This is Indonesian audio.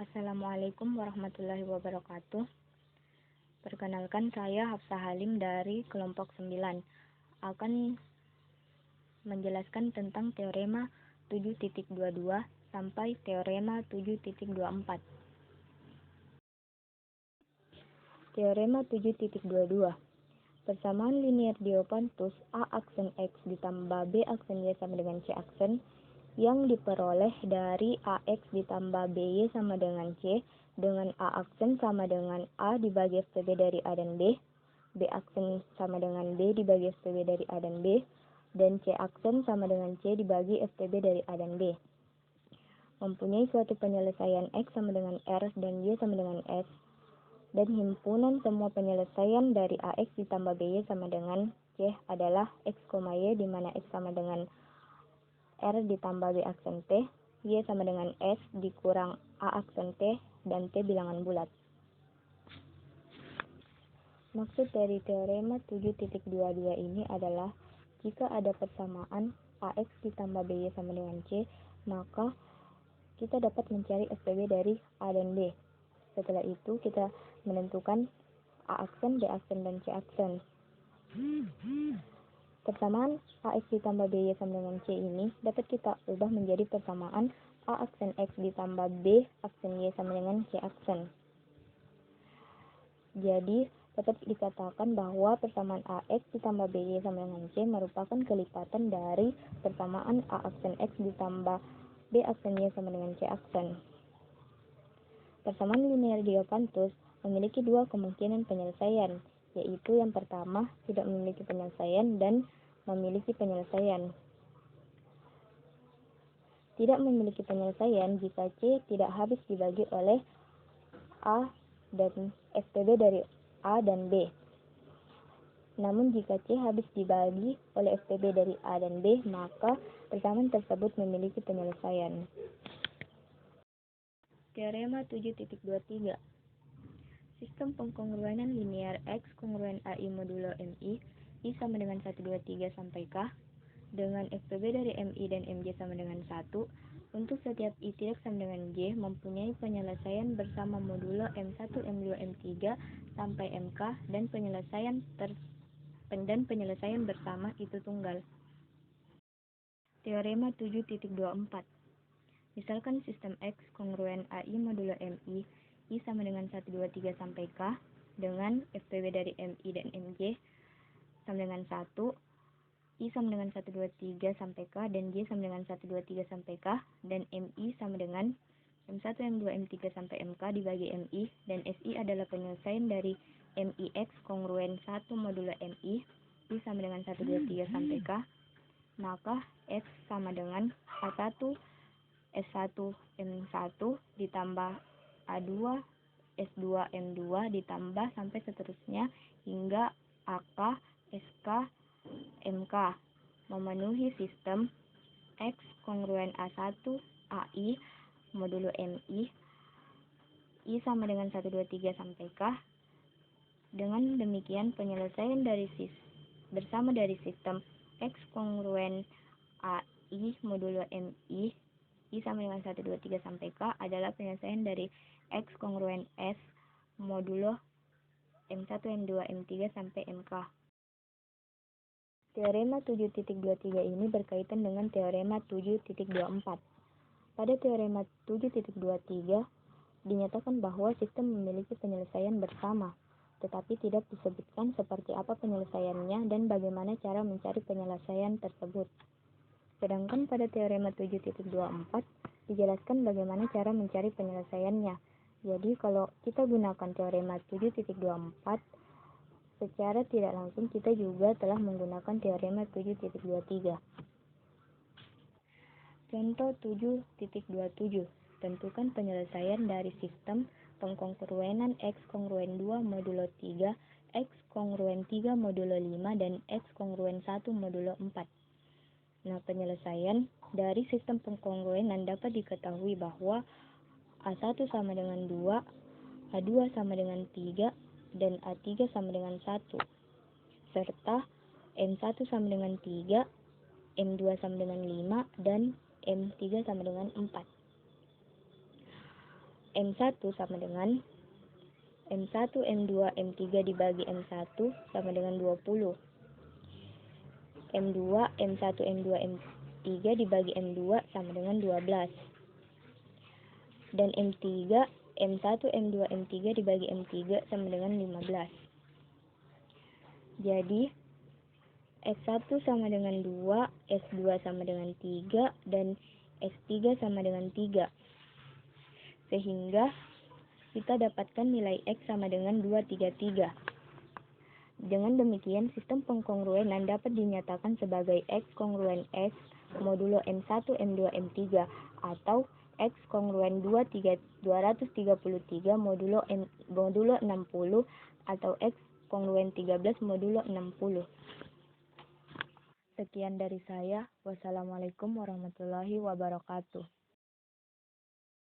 Assalamualaikum warahmatullahi wabarakatuh. Perkenalkan, saya Hafsah Halim dari kelompok 9 akan menjelaskan tentang teorema 7.22 sampai teorema 7.24. Teorema 7.22. Persamaan linier Diopantus A aksen X ditambah B aksen Y sama dengan C aksen yang diperoleh dari AX ditambah BY sama dengan C dengan A aksen sama dengan A dibagi FTB dari A dan B aksen sama dengan B dibagi FTB dari A dan B, dan C aksen sama dengan C dibagi FTB dari A dan B. Mempunyai suatu penyelesaian X sama dengan R dan Y sama dengan S, dan himpunan semua penyelesaian dari AX ditambah BY sama dengan C adalah X, Y, di mana X sama dengan R ditambah B aksen T, Y sama dengan S dikurang A aksen T, dan T bilangan bulat. Maksud dari teorema 7.22 ini adalah jika ada persamaan AX ditambah BY sama dengan C, maka kita dapat mencari FTB dari A dan B. Setelah itu kita menentukan A aksen, B aksen, dan C aksen. Persamaan AX ditambah BY sama dengan C ini dapat kita ubah menjadi persamaan A aksen X ditambah B aksen Y sama dengan C aksen. Jadi, dapat dikatakan bahwa persamaan AX ditambah BY sama dengan C merupakan kelipatan dari persamaan A aksen X ditambah B aksen Y sama dengan C aksen. Persamaan linier Diopantus memiliki dua kemungkinan penyelesaian, yaitu yang pertama tidak memiliki penyelesaian dan memiliki penyelesaian. Tidak memiliki penyelesaian jika C tidak habis dibagi oleh A dan FTB dari A dan B. Namun jika C habis dibagi oleh FTB dari A dan B, maka persamaan tersebut memiliki penyelesaian. Teorema 7.23. Sistem pengkongruenan linier X kongruen AI modulo MI I sama dengan 123 sampai K dengan FTB dari MI dan MJ sama dengan 1 untuk setiap I tidak sama dengan J mempunyai penyelesaian bersama modulo M1, M2, M3 sampai MK dan penyelesaian bersama itu tunggal. Teorema 7.24. Misalkan sistem X kongruen AI modulo MI I sama dengan 123 sampai K dengan FTB dari MI dan MJ sama dengan 1, I sama dengan 123 sampai K dan J sama dengan 123 sampai K, dan MI sama dengan M1, M2, M3 sampai MK dibagi MI, dan SI adalah penyelesaian dari MIX kongruen 1 modulo MI I sama dengan 123 sampai K, maka X sama dengan A1 S1 M1 ditambah A2 S2 M2 ditambah sampai seterusnya hingga AK SK MK memenuhi sistem X kongruen A1 AI modulo MI I sama dengan 123 sampai K. Dengan demikian penyelesaian bersama dari sistem X kongruen AI modulo MI I sama dengan 123 sampai K adalah penyelesaian dari X kongruen S modulo M1, M2, M3 sampai MK. Teorema 7.23 ini berkaitan dengan teorema 7.24. Pada teorema 7.23 dinyatakan bahwa sistem memiliki penyelesaian bersama, tetapi tidak disebutkan seperti apa penyelesaiannya dan bagaimana cara mencari penyelesaian tersebut. Sedangkan pada teorema 7.24 dijelaskan bagaimana cara mencari penyelesaiannya. Jadi kalau kita gunakan teorema 7.24, secara tidak langsung kita juga telah menggunakan teorema 7.23. Contoh 7.27. Tentukan penyelesaian dari sistem pengkongruenan X kongruen 2 modulo 3, X kongruen 3 modulo 5, dan X kongruen 1 modulo 4. Nah, penyelesaian dari sistem pengkongruenan dapat diketahui bahwa A1 sama dengan 2, A2 sama dengan 3, dan A3 sama dengan 1, serta M1 sama dengan 3, M2 sama dengan 5, dan M3 sama dengan 4. M1 sama dengan M1, M2, M3 dibagi M1 sama dengan 20. M2, M1, M2, M3 dibagi M2 sama dengan 12. Dan M3, M1, M2, M3 dibagi M3 sama dengan 15. Jadi, S1 sama dengan 2, S2 sama dengan 3, dan S3 sama dengan 3. Sehingga kita dapatkan nilai X sama dengan 233. Dengan demikian, sistem pengkongruenan dapat dinyatakan sebagai X kongruen S modulo M1, M2, M3 atau X kongruen 233 modulo 60 atau X kongruen 13 modulo 60. Sekian dari saya. Wassalamualaikum warahmatullahi wabarakatuh.